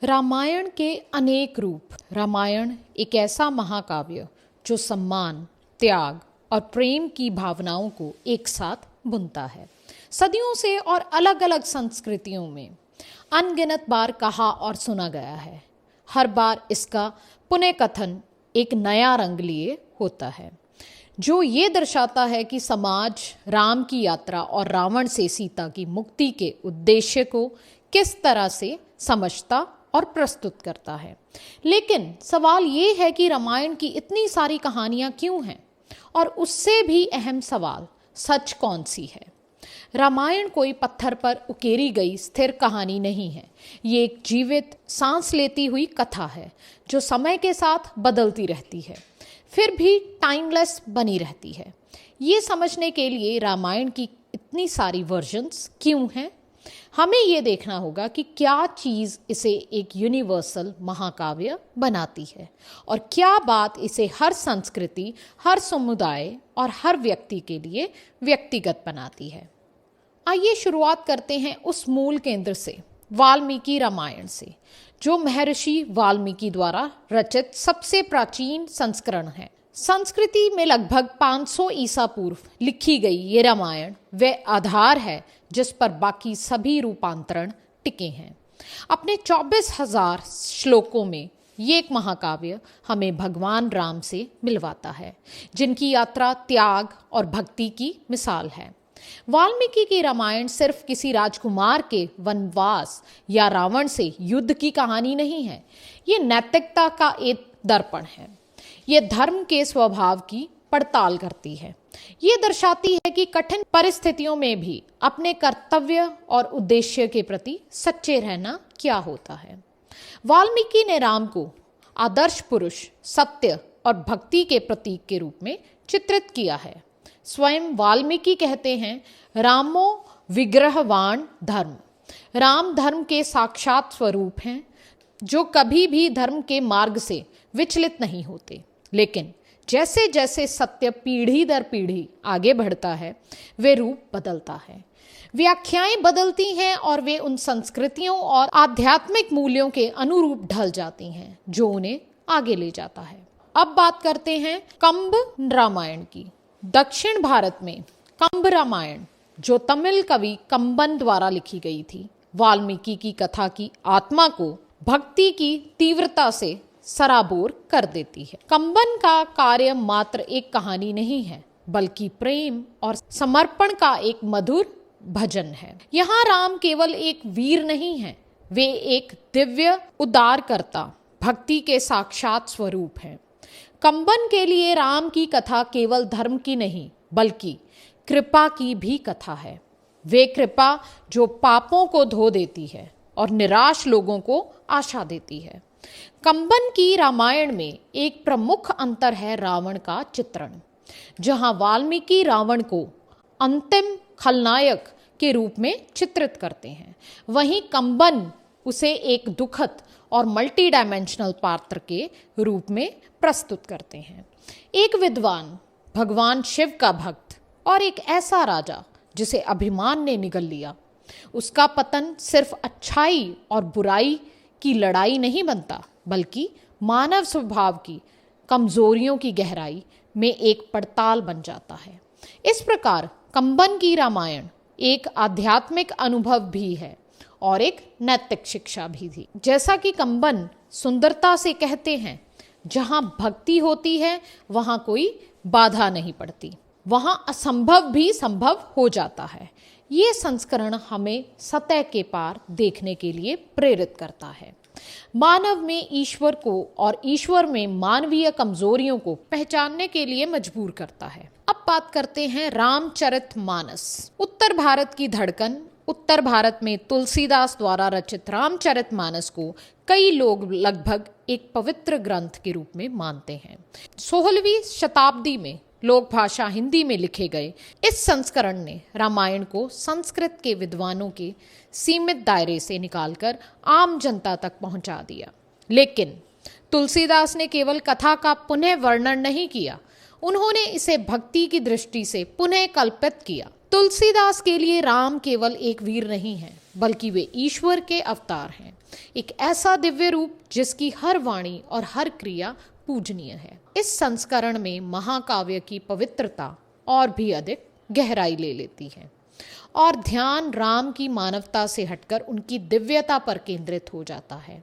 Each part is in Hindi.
रामायण के अनेक रूप। रामायण एक ऐसा महाकाव्य जो सम्मान, त्याग और प्रेम की भावनाओं को एक साथ बुनता है। सदियों से और अलग अलग संस्कृतियों में अनगिनत बार कहा और सुना गया है। हर बार इसका पुनः कथन एक नया रंग लिए होता है, जो ये दर्शाता है कि समाज राम की यात्रा और रावण से सीता की मुक्ति के उद्देश्य को किस तरह से समझता और प्रस्तुत करता है। लेकिन सवाल ये है कि रामायण की इतनी सारी कहानियां क्यों हैं, और उससे भी अहम सवाल, सच कौन सी है। रामायण कोई पत्थर पर उकेरी गई स्थिर कहानी नहीं है। ये एक जीवित, सांस लेती हुई कथा है जो समय के साथ बदलती रहती है, फिर भी टाइमलेस बनी रहती है। ये समझने के लिए रामायण की इतनी सारी वर्जन्स क्यों हैं, हमें ये देखना होगा कि क्या चीज़ इसे एक यूनिवर्सल महाकाव्य बनाती है और क्या बात इसे हर संस्कृति, हर समुदाय और हर व्यक्ति के लिए व्यक्तिगत बनाती है। आइए शुरुआत करते हैं उस मूल केंद्र से, वाल्मीकि रामायण से, जो महर्षि वाल्मीकि द्वारा रचित सबसे प्राचीन संस्करण है। संस्कृति में लगभग 500 ईसा पूर्व लिखी गई ये रामायण वह आधार है जिस पर बाकी सभी रूपांतरण टिके हैं। अपने 24,000 श्लोकों में ये एक महाकाव्य हमें भगवान राम से मिलवाता है, जिनकी यात्रा त्याग और भक्ति की मिसाल है। वाल्मीकि की रामायण सिर्फ किसी राजकुमार के वनवास या रावण से युद्ध की कहानी नहीं है। ये नैतिकता का एक दर्पण है। ये धर्म के स्वभाव की पड़ताल करती है। ये दर्शाती है कि कठिन परिस्थितियों में भी अपने कर्तव्य और उद्देश्य के प्रति सच्चे रहना क्या होता है। वाल्मीकि ने राम को आदर्श पुरुष, सत्य और भक्ति के प्रतीक के रूप में चित्रित किया है। स्वयं वाल्मीकि कहते हैं, रामो विग्रहवाण धर्म। राम धर्म के साक्षात स्वरूप हैं, जो कभी भी धर्म के मार्ग से विचलित नहीं होते। लेकिन जैसे जैसे सत्य पीढ़ी दर पीढ़ी आगे बढ़ता है, वे रूप बदलता है, व्याख्याएं बदलती हैं और वे उन संस्कृतियों और आध्यात्मिक मूल्यों के अनुरूप ढल जाती हैं जो उन्हें आगे ले जाता है। अब बात करते हैं कंब रामायण की। दक्षिण भारत में कंब रामायण, जो तमिल कवि कंबन द्वारा लिखी गई थी, वाल्मीकि की कथा की आत्मा को भक्ति की तीव्रता से सराबोर कर देती है। कंबन का कार्य मात्र एक कहानी नहीं है, बल्कि प्रेम और समर्पण का एक मधुर भजन है। यहाँ राम केवल एक वीर नहीं है, वे एक दिव्य उद्धारकर्ता, भक्ति के साक्षात स्वरूप हैं। कंबन के लिए राम की कथा केवल धर्म की नहीं, बल्कि कृपा की भी कथा है। वे कृपा जो पापों को धो देती है और निराश लोगों को आशा देती है। कंबन की रामायण में एक प्रमुख अंतर है रावण का चित्रण। जहां वाल्मीकि रावण को अंतिम खलनायक के रूप में चित्रित करते हैं, वहीं कंबन उसे एक दुखद और मल्टी डायमेंशनल पात्र के रूप में प्रस्तुत करते हैं। एक विद्वान, भगवान शिव का भक्त और एक ऐसा राजा जिसे अभिमान ने निगल लिया। उसका पतन सिर्फ अच्छाई और बुराई की लड़ाई नहीं बनता, बल्कि मानव स्वभाव की कमजोरियों की गहराई में एक पड़ताल बन जाता है। इस प्रकार कंबन की रामायण एक आध्यात्मिक अनुभव भी है और एक नैतिक शिक्षा भी थी। जैसा कि कंबन सुंदरता से कहते हैं, जहां भक्ति होती है वहां कोई बाधा नहीं पड़ती, वहां असंभव भी संभव हो जाता है। ये संस्करण हमें सतह के पार देखने के लिए प्रेरित करता है, मानव में ईश्वर को और ईश्वर में मानवीय कमजोरियों को पहचानने के लिए मजबूर करता है। अब बात करते हैं रामचरितमानस। उत्तर भारत की धड़कन। उत्तर भारत में तुलसीदास द्वारा रचित रामचरितमानस को कई लोग लगभग एक पवित्र ग्रंथ के रूप में मानते हैं। 16वीं शताब्दी में लोक भाषा हिंदी में लिखे गए इस संस्करण ने रामायण को संस्कृत के विद्वानों के सीमित दायरे से निकालकर आम जनता तक पहुंचा दिया। लेकिन तुलसीदास ने केवल कथा का पुनः वर्णन नहीं किया, उन्होंने इसे भक्ति की दृष्टि से पुनः कल्पित किया। तुलसीदास के लिए राम केवल एक वीर नहीं है, बल्कि वे ईश्वर के अवतार हैं। एक ऐसा दिव्य रूप जिसकी हर वाणी और हर क्रिया पूजनीय है। इस संस्करण में महाकाव्य की पवित्रता और भी अधिक गहराई ले लेती है और ध्यान राम की मानवता से हटकर उनकी दिव्यता पर केंद्रित हो जाता है।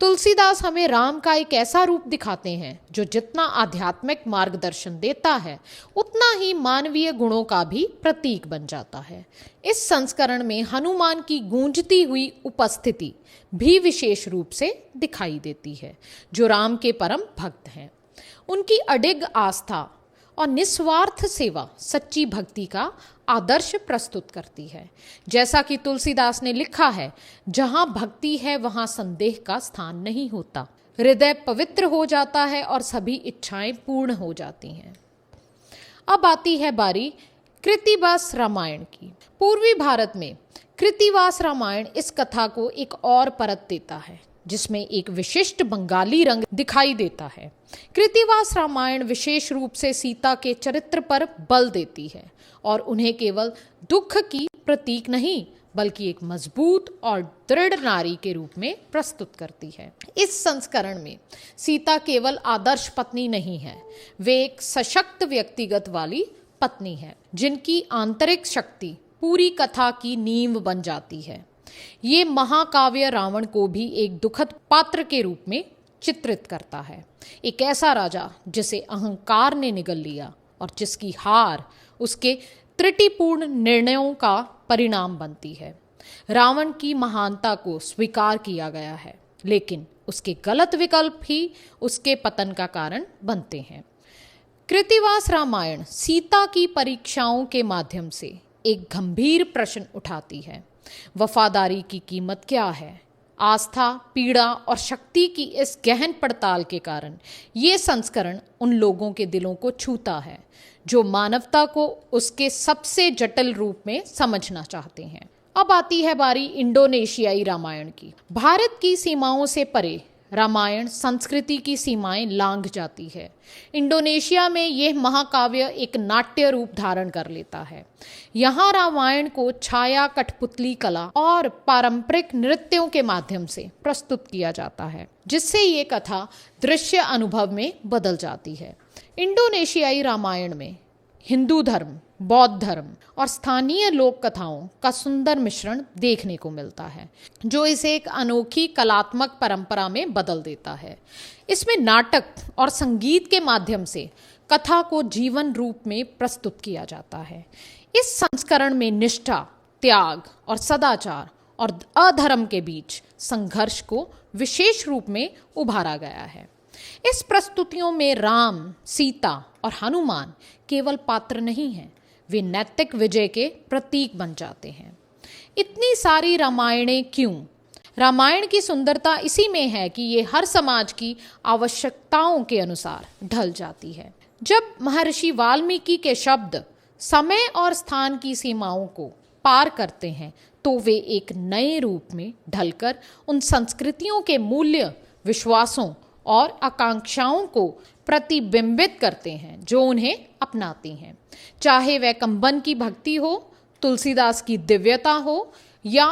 तुलसीदास हमें राम का एक ऐसा रूप दिखाते हैं जो जितना आध्यात्मिक मार्गदर्शन देता है उतना ही मानवीय गुणों का भी प्रतीक बन जाता है। इस संस्करण में हनुमान की गूंजती हुई उपस्थिति भी विशेष रूप से दिखाई देती है, जो राम के परम भक्त हैं। उनकी अडिग आस्था और निस्वार्थ सेवा सच्ची भक्ति का आदर्श प्रस्तुत करती है। जैसा कि तुलसीदास ने लिखा है, जहां भक्ति है वहां संदेह का स्थान नहीं होता। हृदय पवित्र हो जाता है और सभी इच्छाएं पूर्ण हो जाती हैं। अब आती है बारी कृत्तिवास रामायण की। पूर्वी भारत में कृत्तिवास रामायण इस कथा को एक और परत देता है, जिसमें एक विशिष्ट बंगाली रंग दिखाई देता है। कृत्तिवास रामायण विशेष रूप से सीता के चरित्र पर बल देती है और उन्हें केवल दुख की प्रतीक नहीं बल्कि एक मजबूत और दृढ़ नारी के रूप में प्रस्तुत करती है। इस संस्करण में सीता केवल आदर्श पत्नी नहीं है, वे एक सशक्त व्यक्तिगत वाली पत्नी है, जिनकी आंतरिक शक्ति पूरी कथा की नींव बन जाती है। ये महाकाव्य रावण को भी एक दुखद पात्र के रूप में चित्रित करता है, एक ऐसा राजा जिसे अहंकार ने निगल लिया और जिसकी हार उसके त्रुटिपूर्ण निर्णयों का परिणाम बनती है। रावण की महानता को स्वीकार किया गया है, लेकिन उसके गलत विकल्प ही उसके पतन का कारण बनते हैं। कृत्तिवास रामायण सीता की परीक्षाओं के माध्यम से एक गंभीर प्रश्न उठाती है। वफादारी की कीमत क्या है? आस्था, पीड़ा और शक्ति की इस गहन पड़ताल के कारण ये संस्करण उन लोगों के दिलों को छूता है जो मानवता को उसके सबसे जटिल रूप में समझना चाहते हैं। अब आती है बारी इंडोनेशियाई रामायण की। भारत की सीमाओं से परे रामायण संस्कृति की सीमाएं लांघ जाती है। इंडोनेशिया में यह महाकाव्य एक नाट्य रूप धारण कर लेता है। यहाँ रामायण को छाया, कठपुतली कला और पारंपरिक नृत्यों के माध्यम से प्रस्तुत किया जाता है, जिससे ये कथा दृश्य अनुभव में बदल जाती है। इंडोनेशियाई रामायण में हिंदू धर्म, बौद्ध धर्म और स्थानीय लोक कथाओं का सुंदर मिश्रण देखने को मिलता है, जो इसे एक अनोखी कलात्मक परंपरा में बदल देता है। इसमें नाटक और संगीत के माध्यम से कथा को जीवन रूप में प्रस्तुत किया जाता है। इस संस्करण में निष्ठा, त्याग और सदाचार और अधर्म के बीच संघर्ष को विशेष रूप में उभारा गया है। इस प्रस्तुतियों में राम, सीता और हनुमान केवल पात्र नहीं हैं, वे नैतिक विजय के प्रतीक बन जाते हैं। इतनी सारी रामायणें क्यों? रामायण की सुंदरता इसी में है कि ये हर समाज की आवश्यकताओं के अनुसार ढल जाती है। जब महर्षि वाल्मीकि के शब्द समय और स्थान की सीमाओं को पार करते हैं, तो वे एक नए रूप में ढलकर उन संस्कृतियों के मूल्य, विश्वासों और आकांक्षाओं को प्रतिबिंबित करते हैं जो उन्हें अपनाती हैं। चाहे वह कंबन की भक्ति हो, तुलसीदास की दिव्यता हो या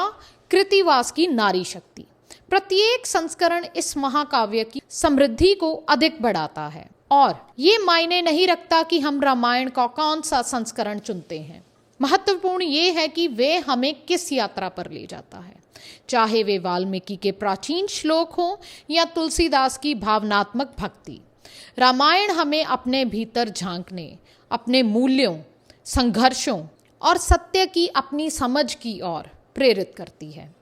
कृत्तिवास की नारी शक्ति, प्रत्येक संस्करण इस महाकाव्य की समृद्धि को अधिक बढ़ाता है। और ये मायने नहीं रखता कि हम रामायण का कौन सा संस्करण चुनते हैं, महत्वपूर्ण ये है कि वे हमें किस यात्रा पर ले जाता है। चाहे वे वाल्मीकि के प्राचीन श्लोक हों या तुलसीदास की भावनात्मक भक्ति, रामायण हमें अपने भीतर झांकने, अपने मूल्यों, संघर्षों और सत्य की अपनी समझ की ओर प्रेरित करती है।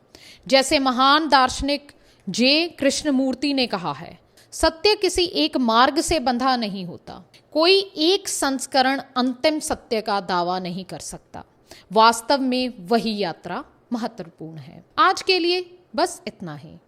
जैसे महान दार्शनिक जे कृष्णमूर्ति ने कहा है, सत्य किसी एक मार्ग से बंधा नहीं होता। कोई एक संस्करण अंतिम सत्य का दावा नहीं कर सकता। वास्तव में वही यात्रा महत्वपूर्ण है। आज के लिए बस इतना ही।